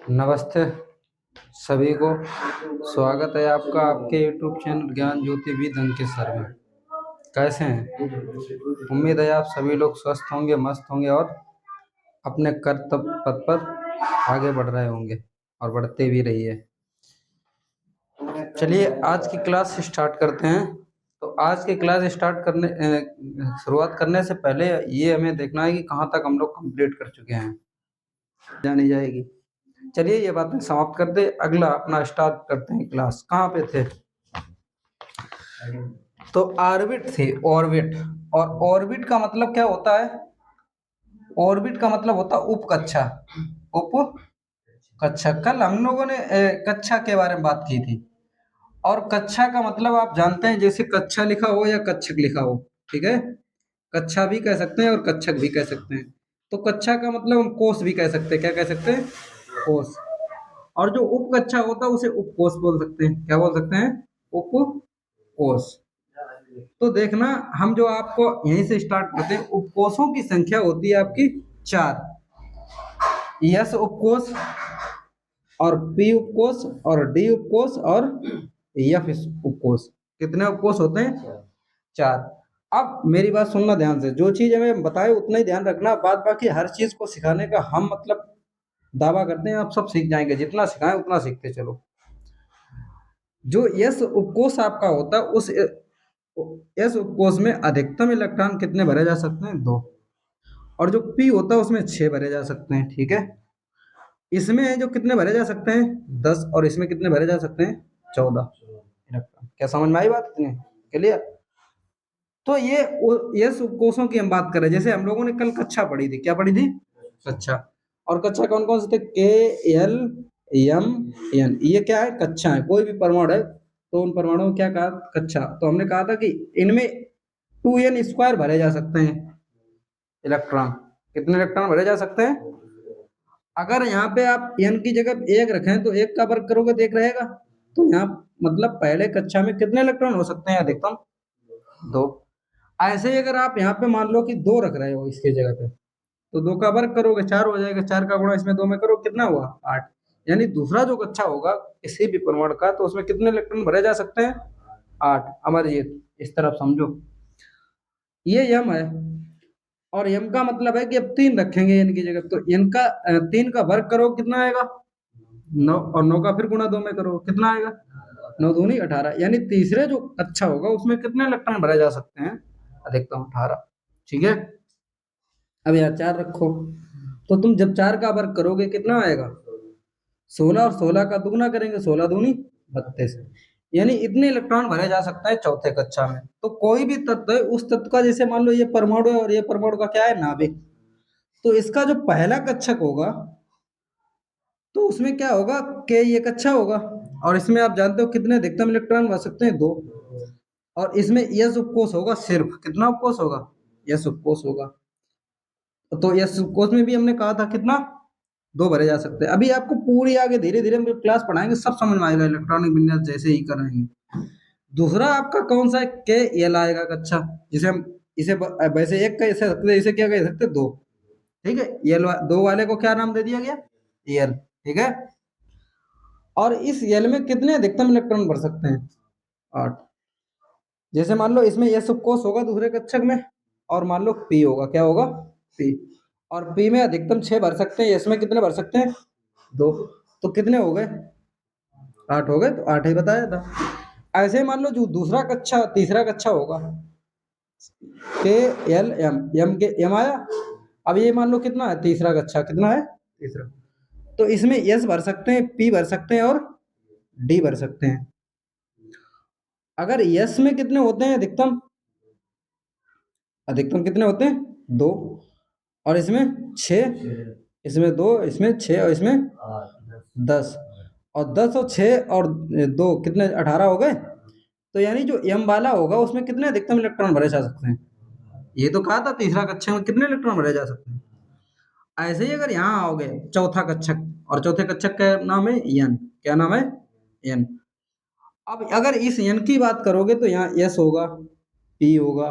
नमस्ते सभी को। स्वागत है आपका आपके यूट्यूब चैनल ज्ञान ज्योति विद अंकित सर में। कैसे हैं? उम्मीद है आप सभी लोग स्वस्थ होंगे, मस्त होंगे और अपने कर्तव्य पथ पर आगे बढ़ रहे होंगे और बढ़ते भी रहिए। चलिए आज की क्लास स्टार्ट करते हैं। तो आज की क्लास शुरुआत करने से पहले ये हमें देखना है कि कहाँ तक हम लोग कंप्लीट कर चुके हैं, जानी जाएगी। चलिए ये बातें समाप्त कर दे, अगला अपना स्टार्ट करते हैं। क्लास कहाँ पे थे? तो ऑर्बिट थी, ऑर्बिट। और ऑर्बिट का मतलब क्या होता है? ऑर्बिट का मतलब होता है उपकक्षा। उप कक्षा। कल हम लोगों ने कक्षा के बारे में बात की थी। और कक्षा का मतलब आप जानते हैं, जैसे कक्षा लिखा हो या कक्षक लिखा हो, ठीक है। कक्षा भी कह सकते हैं और कक्षक भी कह सकते हैं। तो कक्षा का मतलब हम कोष भी कह सकते हैं। क्या कह सकते हैं? कोष। और जो उपकक्षा होता है उसे उपकोष बोल सकते हैं। क्या बोल सकते हैं? उपकोष। तो देखना, हम जो आपको यहीं से स्टार्ट करते हैं। उपकोषों की संख्या होती है आपकी 4। यस उपकोष और पी उपकोष और डी उपकोष और एफ उपकोष। कितने उपकोष होते हैं? 4। अब मेरी बात सुनना ध्यान से, जो चीज हमें बताए उतना ही ध्यान रखना। बाद बाकी हर चीज को सिखाने का हम मतलब दावा करते हैं आप सब सीख जाएंगे। जितना सिखाएं उतना सीखते चलो। जो यस उपकोष आपका होता है, उस यस उपकोष में अधिकतम इलेक्ट्रॉन कितने भरे जा सकते हैं? 2। और जो पी होता है उसमें 6 भरे जा सकते हैं, ठीक है। इसमें जो कितने भरे जा सकते हैं? 10। और इसमें कितने भरे जा सकते हैं? 14 इलेक्ट्रॉन। क्या समझ में आई बात? इतनी क्लियर? तो ये यस उपकोषों की हम बात करें, जैसे हम लोगों ने कल कक्षा पढ़ी थी। क्या पढ़ी थी? कक्षा। और कक्षा कौन कौन से थे? के, एल, एम, एन। ये क्या है? कक्षा है। कोई भी परमाणु है तो उन परमाणुओं को क्या कहा? कक्षा। तो हमने कहा था कि इनमें 2n² भरे जा सकते हैं इलेक्ट्रॉन। कितने इलेक्ट्रॉन भरे जा सकते हैं? अगर यहाँ पे आप n की जगह 1 रखें तो 1 का वर्ग करोगे तो 1 रहेगा। तो यहाँ मतलब पहले कक्षा में कितने इलेक्ट्रॉन हो सकते हैं? अधिकतम 2। ऐसे ही अगर आप यहाँ पे मान लो कि 2 रख रहे हो इसके जगह पे, तो 2 का वर्ग करोगे 4 हो जाएगा। 4 का गुणा इसमें 2 में करो, कितना हुआ? 8। यानी दूसरा जो कक्षा होगा किसी भी परमाणु का, तो उसमें कितने इलेक्ट्रॉन भरे जा सकते हैं? 8। अमरजीत इस तरफ समझो, ये यम है। और यम का मतलब है कि अब 3 रखेंगे n की जगह, तो n का 3 का वर्ग करो, कितना आएगा? 9। और 9 का फिर गुणा 2 में करो, कितना आएगा? 9 दूनी 18। यानी तीसरे जो कक्षा होगा उसमें कितने इलेक्ट्रॉन भरे जा सकते हैं? अधिकतम 18। ठीक है। अब यार 4 रखो, तो तुम जब 4 का वर्ग करोगे कितना आएगा? 16। और 16 का दुगना करेंगे, 16 दूनी 32। यानी इतने इलेक्ट्रॉन भरे जा सकते हैं चौथे कक्षा में। तो कोई भी तत्व है, उस तत्व का, जैसे मान लो ये परमाणु है और ये परमाणु का क्या है? नाभिक। तो इसका जो पहला कक्षक होगा तो उसमें क्या होगा? के ये कक्षा होगा। और इसमें आप जानते हो कितने अधिकतम इलेक्ट्रॉन भर सकते हैं? 2। और इसमें यस उपकोष होगा। सिर्फ कितना उपकोष होगा? यस उपकोष होगा। तो यस उपकोष में भी हमने कहा था कितना? 2 भरे जा सकते हैं। अभी आपको पूरी आगे धीरे धीरे हम क्लास पढ़ाएंगे, सब समझ में आएगा इलेक्ट्रॉनिक विन्यास जैसे ही करेंगे। दूसरा आपका कौन सा है? के एल आएगा कक्षा, जिसे हम इसे वैसे एक कह सकते हैं, इसे क्या कह सकते हैं? 2। ठीक है। एल 2 वाले को क्या नाम दे दिया गया? एल। ठीक है। और इस एल में कितने अधिकतम इलेक्ट्रॉन भर सकते हैं? 8। जैसे मान लो इसमें एस उपकोष होगा दूसरे कक्षक में, और मान लो पी होगा। क्या होगा? पी। और पी में अधिकतम 6 भर सकते हैं, एस में कितने भर सकते हैं? 2। तो कितने हो गए? 8 हो गए। तो 8 ही बताया था। ऐसे ही मान लो जो दूसरा कक्षा तीसरा कक्षा होगा, के एल एम, एम के एम आया। अब ये मान लो कितना है? तीसरा कक्षा कितना है? तीसरा। तो इसमें एस भर सकते हैं, पी भर सकते हैं और डी भर सकते हैं। अगर यस में कितने होते हैं अधिकतम? अधिकतम कितने होते हैं? 2। और इसमें 6। इसमें 2, इसमें 6 और इसमें 10। और 10 और 6 और 2 कितने? 18 हो गए। तो यानी जो एम वाला होगा उसमें कितने अधिकतम इलेक्ट्रॉन भरे जा सकते हैं? ये तो कहा था तीसरा कक्षा में कितने इलेक्ट्रॉन भरे जा सकते हैं। ऐसे ही अगर यहाँ आओगे चौथा कक्षक, और चौथे कक्षक का नाम है एन। क्या नाम है? एन। अब अगर इस एन की बात करोगे तो यहाँ एस होगा, पी होगा,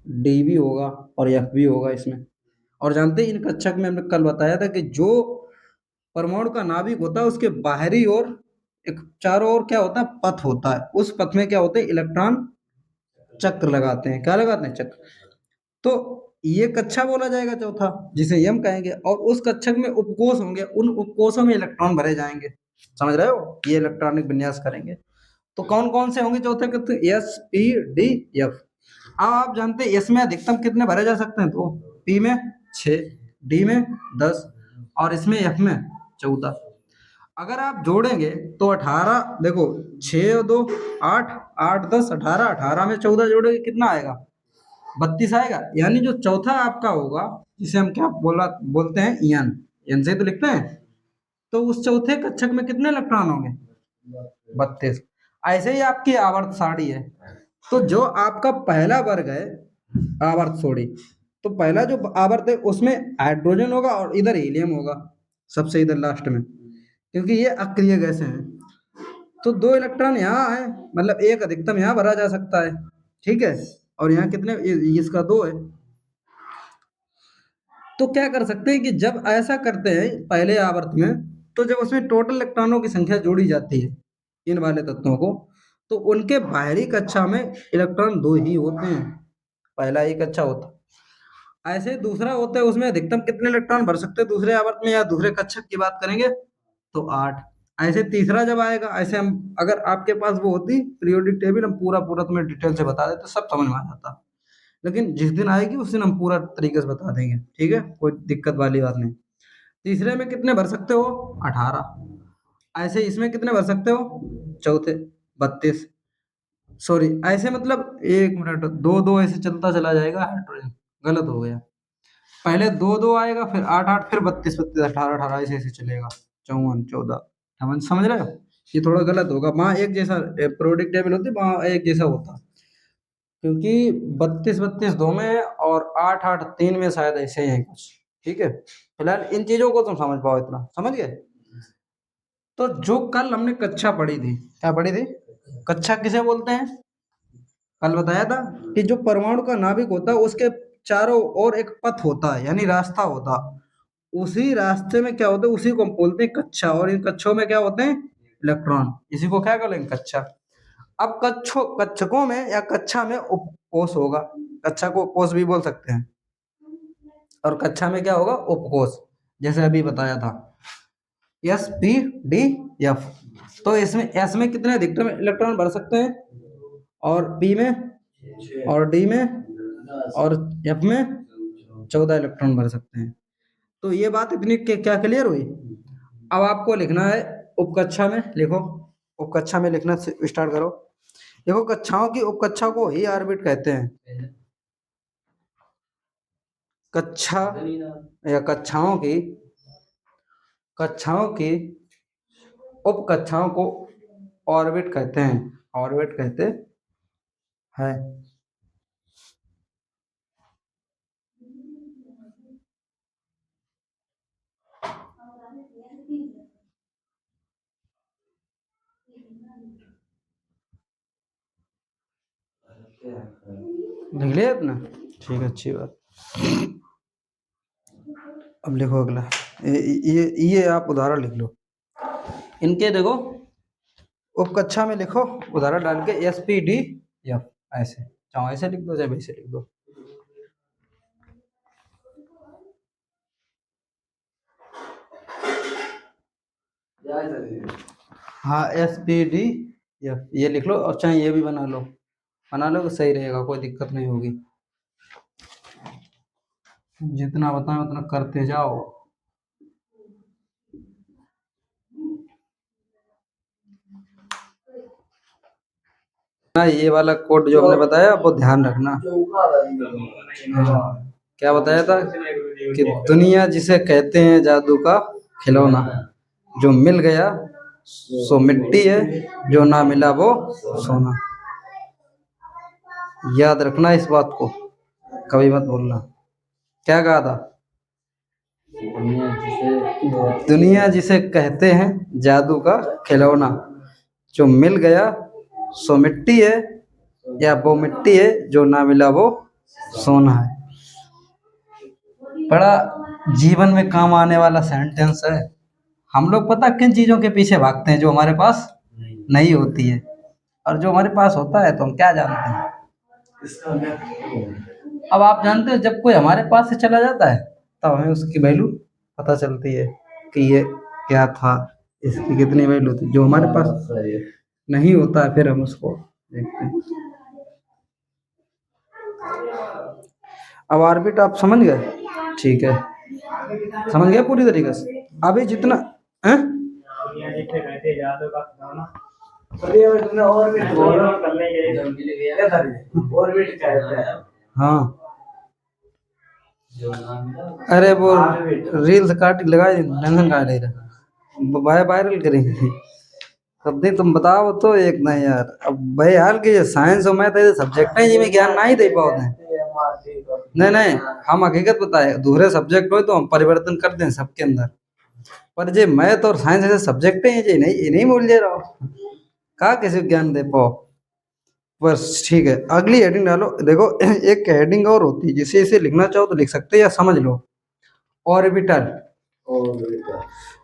डी भी होगा और एफ भी होगा इसमें। और जानते हैं इन कक्षक में हमने कल बताया था कि जो परमाणु का नाभिक होता है, उसके बाहरी ओर एक चारों ओर क्या होता है, पथ होता है। उस पथ में क्या होते हैं, इलेक्ट्रॉन चक्र लगाते हैं। क्या लगाते हैं, चक्र। तो ये कक्षा बोला जाएगा चौथा, जिसे यम कहेंगे। और उस कक्षक में उपकोष होंगे, उन उपकोषों में इलेक्ट्रॉन भरे जाएंगे। समझ रहे हो, ये इलेक्ट्रॉनिक विन्यास करेंगे। तो कौन कौन से होंगे चौथे के, एस पी डी एफ। अब आप जानते हैं एस में अधिकतम कितने भरे जा सकते हैं, तो पी में 6, डी में 10 और इसमें एफ में 14। अगर आप जोड़ेंगे तो 18, देखो 6 और 2 8, 8 10 18, 18 में 14 जोड़ेंगे कितना आएगा, 32 आएगा। यानी जो चौथा आपका होगा, जिसे हम क्या बोलते हैं, ईयन, एन से तो लिखते हैं। तो उस चौथे कक्षक में कितने इलेक्ट्रॉन होंगे, 32। ऐसे ही आपकी आवर्त सारणी है। तो जो आपका पहला वर्ग है, आवर्त सारणी, तो पहला जो आवर्त है उसमें हाइड्रोजन होगा और इधर हीलियम होगा, सबसे इधर लास्ट में, क्योंकि ये अक्रिय गैसें हैं। तो 2 इलेक्ट्रॉन यहाँ है, मतलब एक अधिकतम यहाँ भरा जा सकता है, ठीक है। और यहाँ कितने, इसका 2 है। तो क्या कर सकते हैं कि जब ऐसा करते हैं पहले आवर्त में, तो जब उसमें टोटल इलेक्ट्रॉनों की संख्या जोड़ी जाती है इन वाले तत्वों को, तो उनके बाहरी कक्षा में इलेक्ट्रॉन 2 ही होते हैं, पहला एक अच्छा होता। ऐसे दूसरा होता है, उसमें अधिकतम कितने इलेक्ट्रॉन भर सकते हैं दूसरे आवर्त में, या दूसरे कक्षक की बात करेंगे तो 8। ऐसे तीसरा जब आएगा, ऐसे हम, अगर आपके पास वो होती पीरियोडिक टेबल, हम पूरा पूरा तुम्हें डिटेल से बता देते, सब समझ में आ जाता। लेकिन जिस दिन आएगी उस दिन हम पूरा तरीके से बता देंगे, ठीक है, कोई दिक्कत वाली बात नहीं। तीसरे में कितने भर सकते हो, 18। ऐसे इसमें कितने भर सकते हो, चौथे 32। सॉरी, ऐसे मतलब एक मिनट, 2 2 ऐसे चलता चला जाएगा हाइड्रोजन, गलत हो गया। पहले 2 2 आएगा, फिर 8 8, फिर 32 32, 18 18, ऐसे ऐसे चलेगा, 54 14। समझ रहे हो, ये थोड़ा गलत होगा। वहाँ एक जैसा प्रोडक्ट टेबल होती, वहाँ एक जैसा होता, क्योंकि 32 32 दो में है और 8 8 3 में, शायद ऐसे ही है कुछ, ठीक है। फिलहाल इन चीजों को तुम समझ पाओ, इतना समझ गए। तो जो कल हमने कक्षा पढ़ी थी, क्या पढ़ी थी, कक्षा किसे बोलते हैं, कल बताया था कि जो परमाणु का नाभिक होता है उसके चारों ओर एक पथ होता है, यानी रास्ता होता। उसी रास्ते में क्या होता है, उसी को हम बोलते हैं कक्षा। और इन कक्षों में क्या होते हैं, इलेक्ट्रॉन। इसी को क्या बोलेंगे, कक्षा। अब कक्षकों में या कक्षा में उपकोष होगा, कक्षा को उपकोष भी बोल सकते हैं। और कक्षा में क्या होगा, उपकोष, जैसे अभी बताया था, एस पी डी एफ। तो इसमें एस में कितने अधिकतम इलेक्ट्रॉन भर सकते हैं, और पी में, और डी में, और एफ में 14 इलेक्ट्रॉन भर सकते हैं। तो ये बात इतनी क्या क्लियर हुई। अब आपको लिखना है उपकक्षा में, लिखो, उपकक्षा में लिखना स्टार्ट करो। देखो, कक्षाओं की उपकक्षा को ही ऑर्बिट कहते हैं। कक्षा या कक्षाओं की उपकक्षाओं को ऑर्बिट कहते हैं, ऑर्बिट कहते हैं। लिख लिया अपना, ठीक है, अच्छी बात। अब लिखो अगला, ये आप उदाहरण लिख लो इनके। देखो, उपकक्षा में लिखो उदाहरण डाल के, एस पी डी एफ, ऐसे चाहे ऐसे लिख दो, चाहे वैसे लिख दो। हाँ, एस पी डी एफ ये लिख लो, और चाहे ये भी बना लो तो सही रहेगा, कोई दिक्कत नहीं होगी। जितना बताएं उतना करते जाओ। ये वाला कोड जो हमने बताया वो ध्यान रखना। क्या बताया था कि दुनिया जिसे कहते हैं जादू का खिलौना, जो मिल गया सो मिट्टी है, जो ना मिला वो सोना। याद रखना इस बात को, कभी मत भूलना। क्या कहा था, दुनिया जिसे कहते हैं जादू का खिलौना, जो मिल गया सो मिट्टी है, या वो मिट्टी है जो ना मिला वो सोना है। बड़ा जीवन में काम आने वाला सेंटेंस है। हम लोग पता किन चीज़ों के पीछे भागते हैं जो हमारे पास नहीं होती है, और जो हमारे पास होता है तो हम क्या जानते हैं। अब आप जानते हो जब कोई हमारे पास से चला जाता है तब हमें उसकी वैल्यू पता चलती है कि ये क्या था, इसकी कितनी वैल्यू थी। जो हमारे पास नहीं होता है फिर हम उसको देखते हैं। अब ऑर्बिट आप समझ गए? ठीक है, समझ गए पूरी तरीके से। अभी जितना हैं? हाँ, अरे वो रील्स काट लगा टेंशन काट ले रहा वायरल करेंगे सब दिन। तुम बताओ तो एक ना यार, अब भाई हाल की साइंस और मैथ ऐसे सब्जेक्ट है जिनमें ज्ञान ना ही दे पाते हैं। नहीं नहीं, हम हकीकत बताए दूसरे सब्जेक्ट हो तो हम परिवर्तन कर दें सबके अंदर, पर जे मैथ और साइंस ऐसे सब्जेक्ट हैं जे नहीं, ये नहीं बोल दे रहा हो कहा किसी को ज्ञान दे पाओ। बस ठीक है, अगली हेडिंग डालो। देखो एक हेडिंग और होती है जिसे इसे लिखना चाहो तो लिख सकते हैं या समझ लो, ऑर्बिटल।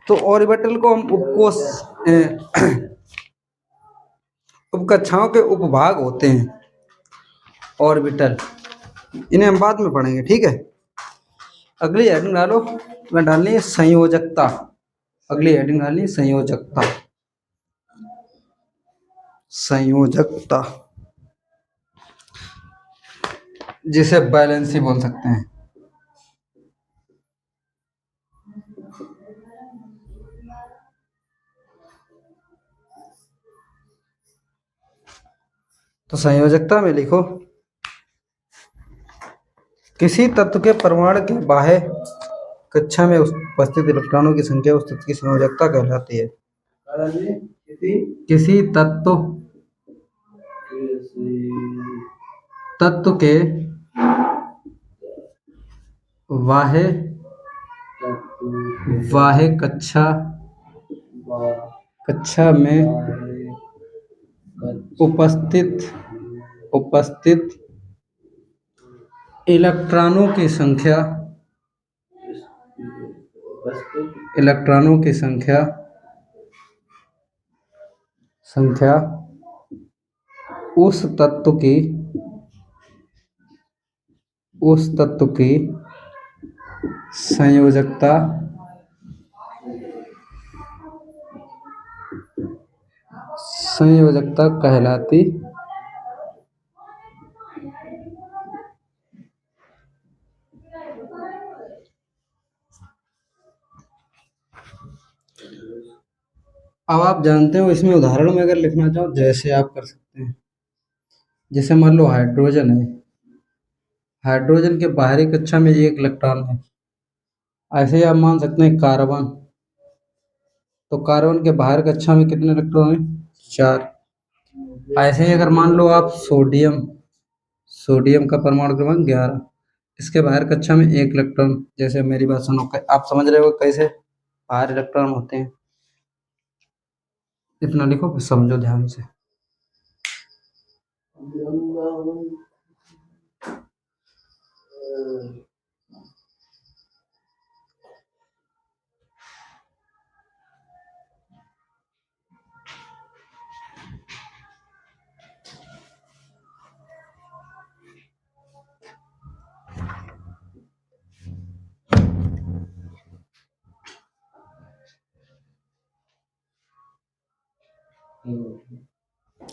तो ऑर्बिटल को हम उपकोष उपकक्षाओं के उपभाग होते हैं ऑर्बिटल, इन्हें हम बाद में पढ़ेंगे, ठीक है। अगली हेडिंग डालो, मैं डालनी है संयोजकता। अगली हेडिंग डालनी है संयोजकता। संयोजकता जिसे बैलेंसी बोल सकते हैं। तो संयोजकता में लिखो, किसी तत्व के परमाणु के बाह्य कक्षा में उपस्थित इलेक्ट्रॉनों की संख्या उस तत्व की संयोजकता कहलाती है। किसी तत्व के बाह्य कक्षा में उपस्थित इलेक्ट्रॉनों की संख्या उस तत्व की संयोजकता कहलाती। अब आप जानते हो इसमें उदाहरण में अगर लिखना चाहो जैसे आप कर सकते हैं, जैसे मान लो हाइड्रोजन है, हाइड्रोजन के बाहरी कक्षा में एक इलेक्ट्रॉन है। ऐसे ही आप मान सकते हैं कार्बन, तो कार्बन के बाहर कक्षा में कितने इलेक्ट्रॉन हैं? 4। ऐसे ही अगर मान लो आप सोडियम का परमाणु क्रमांक 11, इसके बाहर कक्षा में एक इलेक्ट्रॉन। जैसे मेरी बात सुनो, आप समझ रहे हो कैसे बाहर इलेक्ट्रॉन होते हैं। इतना लिखो, फिर समझो ध्यान से।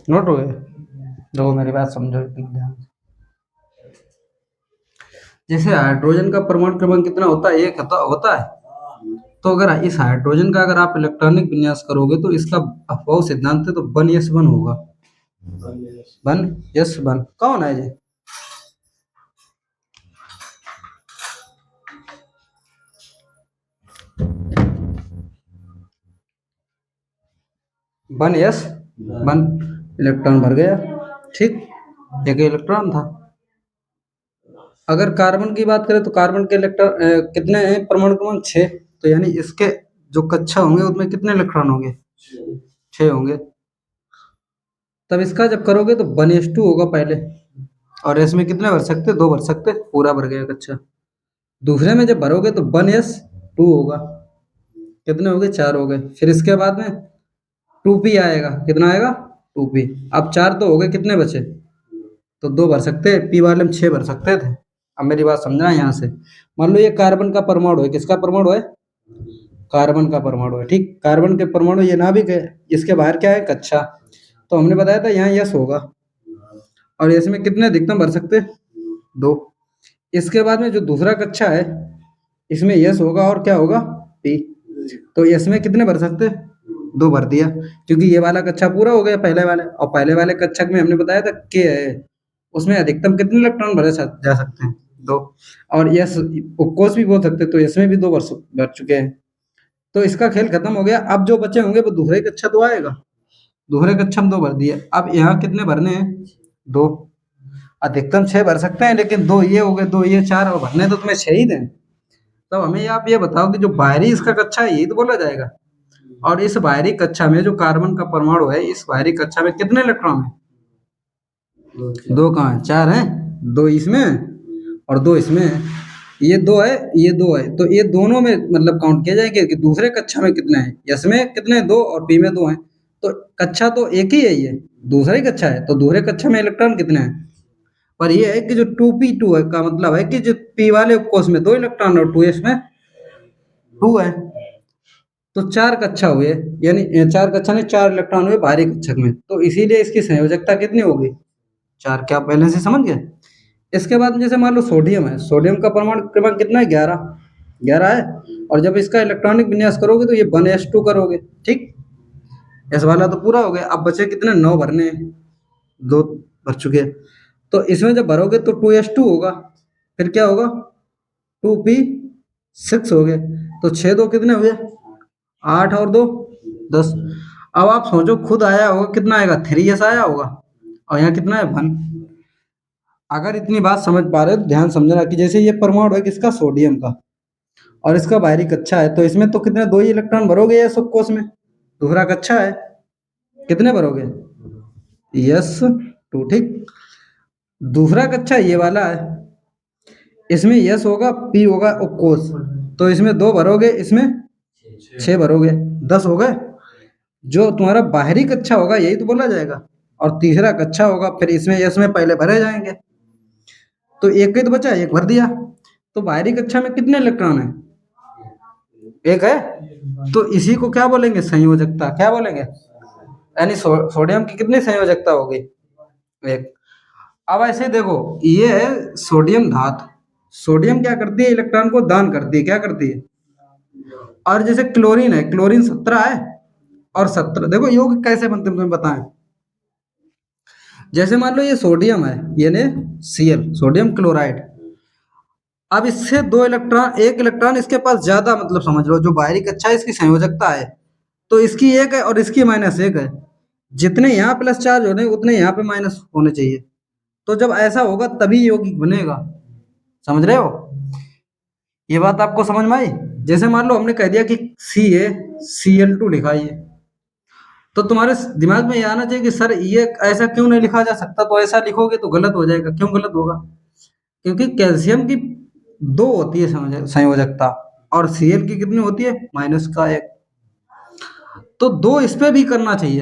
नोट हो गए? देखो मेरी बात समझो इतना ध्यान से। जैसे हाइड्रोजन का परमाणु क्रमांक कितना होता है? 1 होता है। तो अगर इस हाइड्रोजन का अगर आप इलेक्ट्रॉनिक विन्यास करोगे तो इसका अफबाउ सिद्धांत है तो 1s1 होगा। 1s1 कौन है ये? वन इलेक्ट्रॉन भर गया, ठीक, एक इलेक्ट्रॉन था। अगर कार्बन की बात करें तो कार्बन के इलेक्ट्रॉन कितने हैं? परमाणु क्रमांक 6। तो यानी इसके जो कक्षा होंगे उसमें कितने इलेक्ट्रॉन होंगे? 6 होंगे। तब इसका जब करोगे तो 1s2 होगा पहले, और इसमें कितने भर सकते? 2 भर सकते, पूरा भर गया कक्षा। दूसरे में जब भरोगे तो 1s2 होगा, कितने हो गए, 4 हो गए। फिर इसके बाद में 2p आएगा, कितना आएगा, 2p। अब 4 तो हो गए, कितने बचे, तो 2 भर सकते हैं, p वाले में 6 भर सकते थे। अब मेरी बात समझना यहाँ से, मान लो ये कार्बन का परमाणु है, किसका परमाणु है, कार्बन का परमाणु है, ठीक। कार्बन के परमाणु ये नाभिक है, इसके बाहर क्या है, कक्षा। तो हमने बताया था यहाँ यस होगा, और इसमें कितने अधिकतम भर सकते हैं, 2। इसके बाद में जो दूसरा कक्षा है, इसमें यस होगा और क्या होगा, पी। तो यस में कितने भर सकते हैं, 2 भर दिया, क्योंकि ये वाला कक्षा पूरा हो गया पहले वाले, और पहले वाले कक्षक में हमने बताया था के है, उसमें अधिकतम कितने इलेक्ट्रॉन भरे जा सकते हैं, 2। और यस उपकोष भी बोल सकते हैं, तो इसमें भी 2 भर चुके हैं। तो इसका खेल खत्म हो गया। अब जो बचे होंगे वो दूसरे कक्षा तो आएगा, दूसरे कक्षा में 2 भर दिए। अब यहाँ कितने भरने हैं, 2। अधिकतम 6 भर सकते हैं, लेकिन 2 ये हो गए, 2 ये 4, और भरने तो तुम्हें 6 ही दें। तब हमें आप ये बताओ कि जो बाहरी इसका कक्षा है, यही तो बोला जाएगा। और इस बाहरी कक्षा में जो कार्बन का परमाणु है, इस बाहरी कक्षा में कितने इलेक्ट्रॉन है, 2 कहाँ है, 4 हैं, 2 इसमें और 2 इसमें। ये 2 है, ये 2 है, तो ये दोनों में मतलब काउंट किया जाएगा कि दूसरे कक्षा में कितने हैं, यस में कितने, 2, और पी में 2 हैं। तो कक्षा तो एक ही है, ये दूसरा ही कक्षा है, तो दूसरे कक्षा में इलेक्ट्रॉन कितने हैं। पर ये है कि जो 2p2 है का मतलब है कि जो p वाले उपकोष में 2 इलेक्ट्रॉन और 2s में 2 है। तो 4 कक्षा हुए, यानी 4 कक्षा में 4 इलेक्ट्रॉन हुए बाहरी कक्षक में, तो इसीलिए इसकी संयोजकता कितनी होगी, 4। क्या पहले से समझ गए। इसके बाद जैसे मान लो सोडियम है, सोडियम का परमाणु क्रमांक कितना है, 11, 11 है। और जब इसका इलेक्ट्रॉनिक विन्यास करोगे तो ये 1s2 करोगे, ठीक। एस वाला तो पूरा हो गया, अब बचे कितने, 9 भरने हैं, 2 भर चुके हैं। तो इसमें जब भरोगे तो 2s2 होगा, फिर क्या होगा, 2p6 हो गए, तो 6 2 कितने हुए, 8 और 2 10। अब आप सोचो, खुद आया होगा कितना आएगा, 3s आया होगा, और यहाँ कितना है, 1। अगर इतनी बात समझ पा रहे हो तो ध्यान समझना कि जैसे ये परमाणु है किसका, सोडियम का, और इसका बाहरी कक्षा है, तो इसमें तो कितने, 2 ही इलेक्ट्रॉन भरोगे ये सब कोष में, दूसरा कक्षा है, कितने भरोगे, यस 2, ठीक। दूसरा कक्षा ये वाला है, इसमें यस होगा, पी होगा उपकोष, तो इसमें 2 भरोगे, इसमें 6 भरोगे, 10 हो गए। जो तुम्हारा बाहरी कक्षा होगा यही तो बोला जाएगा, और तीसरा कक्षा होगा, फिर इसमें यस में पहले भरे जाएंगे, तो एक ही तो बचा, एक भर दिया। तो बाहरी कक्षा में कितने इलेक्ट्रॉन है, एक है। तो इसी को क्या बोलेंगे, संयोजकता। क्या बोलेंगे, यानी सोडियम की कितनी संयोजकता होगी, एक। अब ऐसे देखो, ये है सोडियम धातु, सोडियम क्या करती है, इलेक्ट्रॉन को दान करती है, क्या करती है। और जैसे क्लोरीन है, क्लोरीन 17 है, और 17 देखो यौगिक कैसे बनते हैं तुम्हें बताएं। जैसे मान लो ये सोडियम है, ये ने Cl, सोडियम क्लोराइड। अब इससे 2 इलेक्ट्रॉन, एक इलेक्ट्रॉन इसके पास ज्यादा, मतलब समझ लो जो बाहरी कक्षा है इसकी संयोजकता है, तो इसकी 1 है और इसकी -1 है। जितने यहाँ प्लस चार्ज होने उतने यहाँ पे माइनस होने चाहिए। तो जब ऐसा होगा तभी यौगिक बनेगा, समझ रहे हो। ये बात आपको समझ में आई। जैसे मान लो हमने कह दिया कि CaCl2 लिखा ये, तो तुम्हारे दिमाग में ये आना चाहिए कि सर ये ऐसा क्यों नहीं लिखा जा सकता, तो ऐसा लिखोगे तो गलत हो जाएगा। क्यों गलत होगा, क्योंकि कैल्शियम की 2 होती है संयोजकता, और Cl की कितनी होती है, -1। तो 2 इस पे भी करना चाहिए।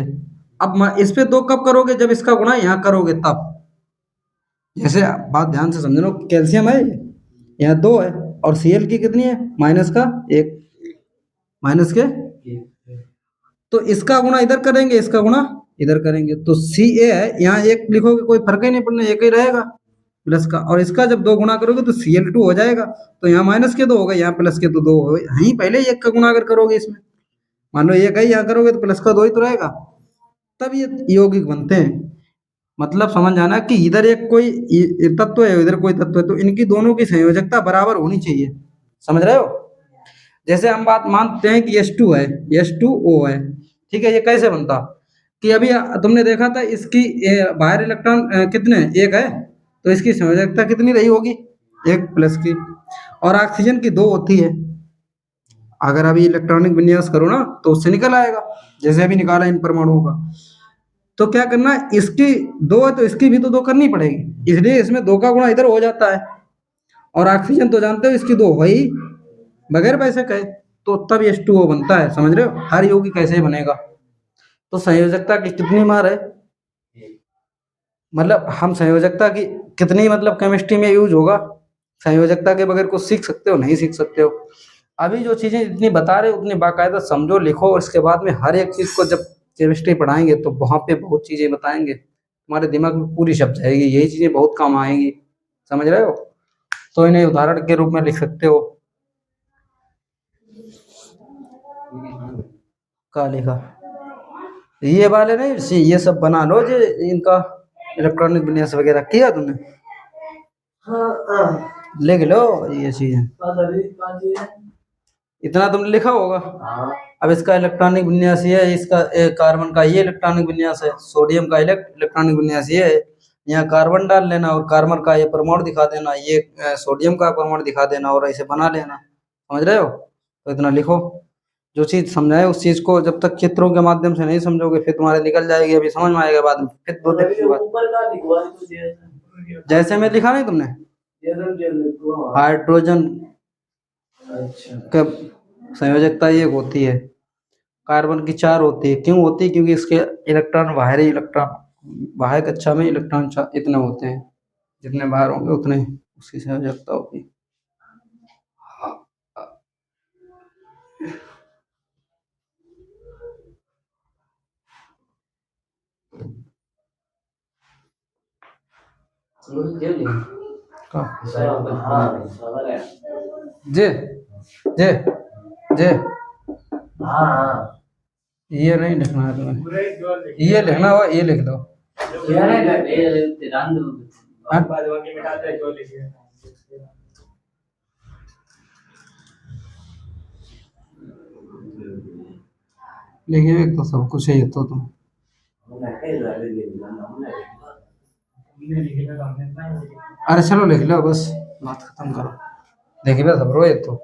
अब इस पे 2 कब करोगे, जब इसका गुणा यहाँ करोगे तब। जैसे बात ध्यान से समझ लो, कैल्शियम है यहाँ 2 है, और Cl की कितनी है, -1, माइनस के, तो इसका गुणा इधर करेंगे, इसका गुणा इधर करेंगे, तो Ca है, यहाँ 1 लिखोगे कोई फर्क ही नहीं पड़ना, एक ही रहेगा प्लस का। और इसका जब 2 गुणा करोगे तो Cl2 हो जाएगा, तो यहाँ -2 होगा, यहाँ प्लस के तो 2 हो, यहीं पहले 1 का गुणा अगर करोगे इसमें, मान लो 1 है, यहाँ करोगे तो प्लस का 2 ही तो रहेगा, तब ये यौगिक बनते हैं। मतलब समझ जाना कि इधर एक कोई तत्व है, इधर कोई तत्व है, तो इनकी दोनों की संयोजकता बराबर होनी चाहिए, समझ रहे हो। जैसे हम बात मानते हैं कि H2 है, H2O है, ठीक है। ये कैसे बनता, कि अभी तुमने देखा था इसकी बाहर इलेक्ट्रॉन कितने, 1 है, तो इसकी संयोजकता कितनी रही होगी, 1 प्लस की। और ऑक्सीजन की 2 होती है, अगर अभी इलेक्ट्रॉनिक विन्यास करो ना तो उससे निकल आएगा, जैसे अभी निकाला इन परमाणुओं का। तो क्या करना है, इसकी 2 है तो इसकी भी तो 2 करनी पड़ेगी, इसलिए इसमें 2 का गुणा इधर हो जाता है। और ऑक्सीजन तो जानते हो इसकी 2 हो ही, बगैर पैसे कहे, तो तब H2O बनता है, समझ रहे हो? हर यौगिक कैसे ही बनेगा। तो संयोजकता की कितनी मार है, मतलब हम संयोजकता की कितनी मतलब केमिस्ट्री में यूज होगा, संयोजकता के बगैर कुछ सीख सकते हो? नहीं सीख सकते हो। अभी जो चीजें जितनी बता रहे हो उतनी बाकायदा समझो, लिखो, और इसके बाद में हर एक चीज को जब केमिस्ट्री पढ़ाएंगे तो वहां पे बहुत चीजें बताएंगे, तुम्हारे दिमाग में पूरी छप जाएगी, यही चीजें बहुत काम आएंगी, समझ रहे हो? तो इन्हें उदाहरण के रूप में लिख सकते हो। का लिखा, ये वाले नहीं, ये सब बना लो जो इनका इलेक्ट्रॉनिक विन्यास वगैरह किया तुमने, लिख लो ये चीजें, इतना तुमने लिखा होगा। अब इसका इलेक्ट्रॉनिक विन्यास ये है, इसका कार्बन का ये इलेक्ट्रॉनिक विन्यास है, सोडियम का इलेक्ट्रॉनिक विन्यास ये है, यहाँ कार्बन डाल लेना और कार्बन का ये परमाणु दिखा देना, ये सोडियम का परमाणु दिखा देना और ऐसे बना लेना, समझ रहे हो? तो इतना लिखो। जो चीज समझाए उस चीज को जब तक चित्रों के माध्यम से नहीं समझोगे फिर तुम्हारे निकल जाएगी, अभी समझ में आएगा बाद में, फिर दो दिन के बाद जैसे में लिखा नहीं तुमने, हाइड्रोजन का संयोजकता एक होती है, कार्बन की 4 होती है। क्यों होती है? क्योंकि इसके बाह्य कक्षा में इलेक्ट्रॉन इतने होते हैं, जितने बाहर होंगे उतने उसकी संयोजकता होगी। जे जे जे ये नहीं लिखना है तुम्हें, ये लिखना हो, ये लिख दो। लिखिए तो सब कुछ है तो तुम अरे चलो लिख लो, बस बात खत्म करो, देखिए सब रो ये तो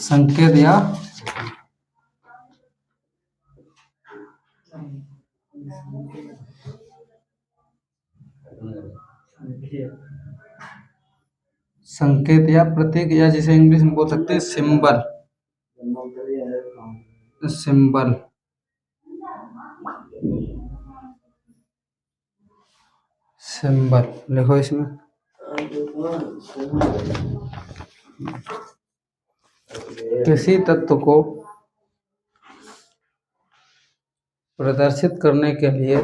संकेत या संकेत या प्रतीक, या जिसे इंग्लिश में बोल सकते हैं सिंबल, सिंबल सिंबल लिखो इसमें। किसी तत्व को प्रदर्शित करने के लिए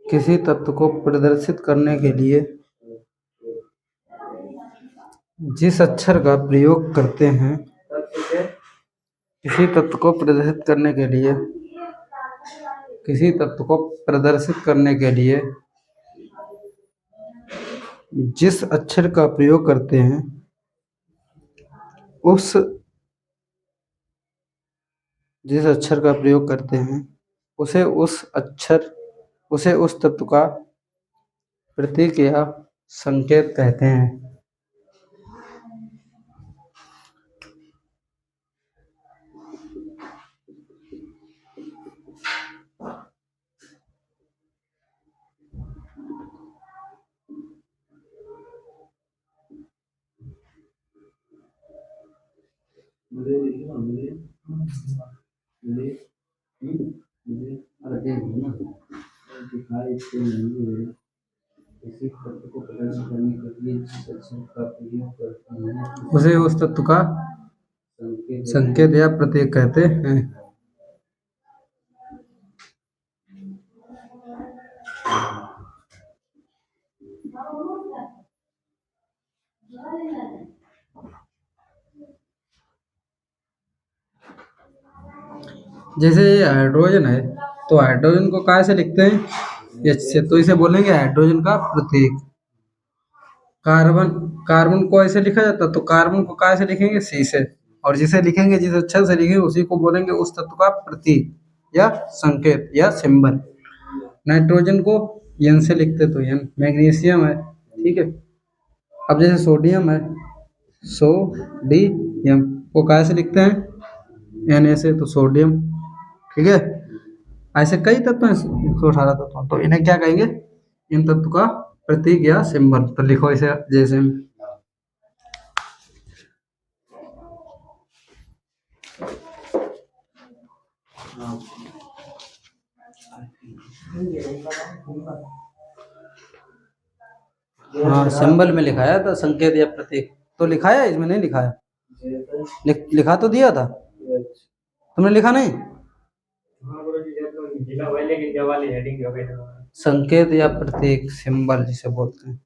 किसी तत्व को प्रदर्शित करने के लिए जिस अक्षर का प्रयोग करते हैं, किसी तत्व को प्रदर्शित करने के लिए किसी तत्व को प्रदर्शित करने के लिए जिस अक्षर का प्रयोग करते हैं उस जिस अक्षर का प्रयोग करते हैं उसे उस तत्व का प्रतीक या संकेत कहते हैं। उसे उस तत्व का संकेत या प्रतीक कहते हैं। जैसे ये हाइड्रोजन है तो हाइड्रोजन को काय से लिखते हैं? एच से, तो इसे बोलेंगे हाइड्रोजन का प्रतीक। कार्बन, कार्बन को ऐसे लिखा जाता है, तो कार्बन को काय से लिखेंगे, सी से। और जिसे लिखेंगे, जिस अक्षर से लिखेंगे, उसी को बोलेंगे उस तत्व का प्रतीक या संकेत या सिंबल। नाइट्रोजन को एन से लिखते तो एन। मैग्नीशियम है, ठीक है। अब जैसे सोडियम है, सोडियम को काय से लिखते हैं, एन ए से, तो सोडियम, ठीक है। ऐसे कई तत्व हैं, 118 तत्व, तो इन्हें क्या कहेंगे, इन तत्व का प्रतीक या सिंबल। तो लिखो इसे जैसे, हाँ सिंबल में लिखाया था, संकेत या प्रतीक तो लिखाया है, इसमें नहीं लिखाया। लिखा तो दिया था, तुमने लिखा नहीं। संकेत या प्रतीक, सिंबल जिसे बोलते हैं।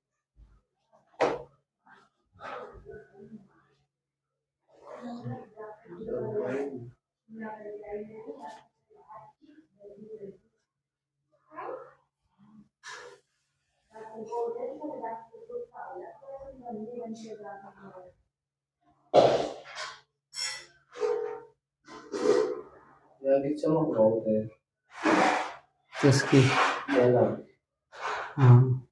चमक बहुत है किसकी, हाँ।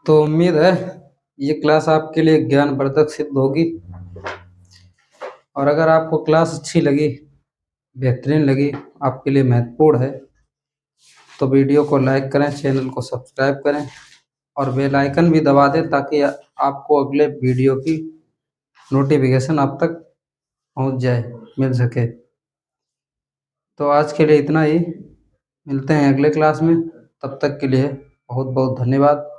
तो उम्मीद है ये क्लास आपके लिए ज्ञानवर्धक सिद्ध होगी। और अगर आपको क्लास अच्छी लगी, बेहतरीन लगी, आपके लिए महत्वपूर्ण है, तो वीडियो को लाइक करें, चैनल को सब्सक्राइब करें और बेल आइकन भी दबा दें, ताकि आपको अगले वीडियो की नोटिफिकेशन आप तक पहुंच जाए, मिल सके। तो आज के लिए इतना ही, मिलते हैं अगले क्लास में, तब तक के लिए बहुत बहुत धन्यवाद।